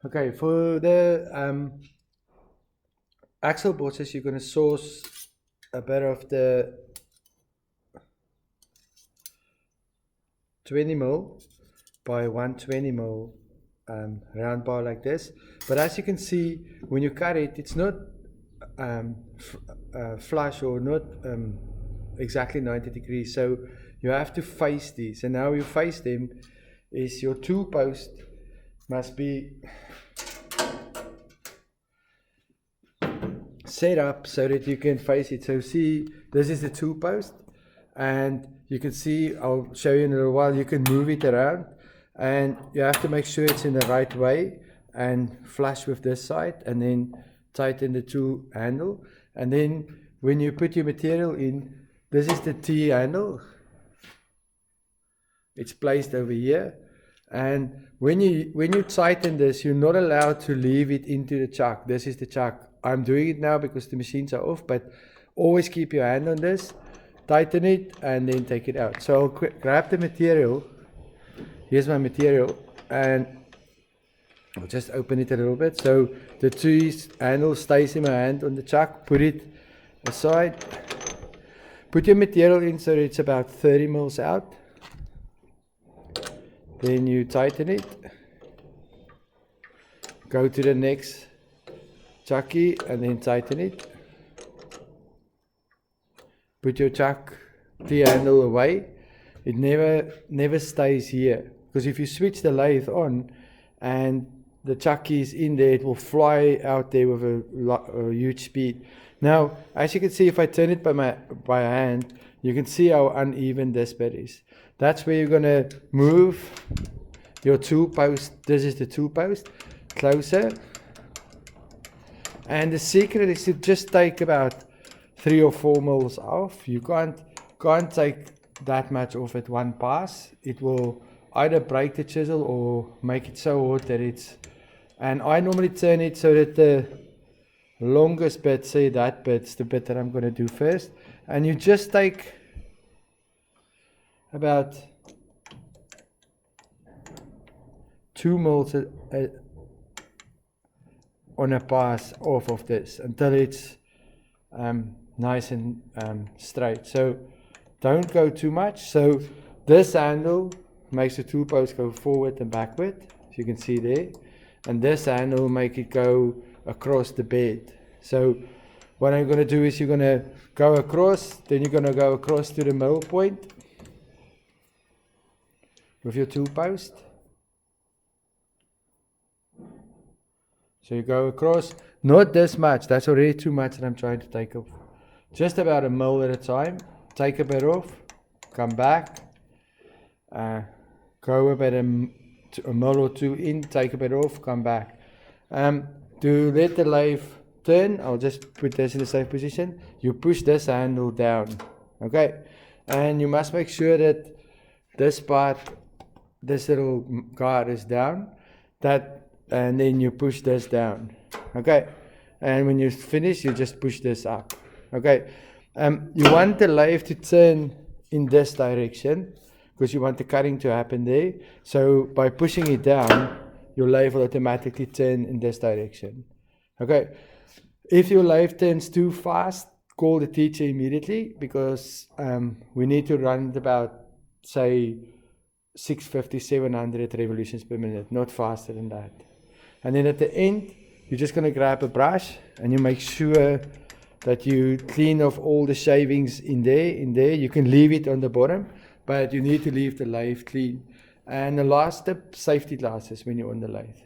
Okay, for the axle bosses, you're going to source a bit of the 20 mil by 120 mil round bar like this. But as you can see, when you cut it, it's not flush or not exactly 90 degrees. So you have to face these. And how you face them is your tool post must be set up so that you can face it. So see, this is the tool post, and you can see, I'll show you in a little while, you can move it around, and you have to make sure it's in the right way and flush with this side, and then tighten the tool handle. And then when you put your material in, this is the T handle. It's placed over here. And when you tighten this, you're not allowed to leave it into the chuck. This is the chuck. I'm doing it now because the machines are off, but always keep your hand on this, tighten it, and then take it out. So I'll grab the material. Here's my material, and I'll just open it a little bit. So the two handle stays in my hand on the chuck. Put it aside. Put your material in so it's about 30 mils out. Then you tighten it. Go to the next chucky and then tighten it. Put your chuck T handle away. It never stays here, because if you switch the lathe on and the chucky is in there, it will fly out there with a huge speed. Now, as you can see, if I turn it by hand, you can see how uneven this bit is. That's where you're gonna move your tool post. This is the tool post closer. And the secret is to just take about 3 or 4 mils off. You can't take that much off at one pass. It will either break the chisel or make it so hot that it's. And I normally turn it so that the longest bit, say that bit's the bit that I'm going to do first. And you just take about 2 mils on a pass off of this until it's nice and straight. So don't go too much. So this handle makes the tool post go forward and backward, as you can see there, and this handle will make it go across the bed. So what I'm going to do is you're going to go across, then you're going to go across to the middle point with your tool post. So you go across, not this much, that's already too much that I'm trying to take off. Just about a mil at a time. Take a bit off, come back, go about a mil or two in, take a bit off, come back. To let the lathe turn, I'll just put this in a safe position. You push this handle down, okay? And you must make sure that this part, this little guard is down, and then you push this down, okay? And when you finish, you just push this up, okay? You want the lathe to turn in this direction because you want the cutting to happen there. So by pushing it down, your lathe will automatically turn in this direction, okay? If your lathe turns too fast, call the teacher immediately, because we need to run at about, say, 650, 700 revolutions per minute, not faster than that. And then at the end, you're just going to grab a brush and you make sure that you clean off all the shavings in there. You can leave it on the bottom, but you need to leave the lathe clean. And the last step, safety glasses when you're on the lathe.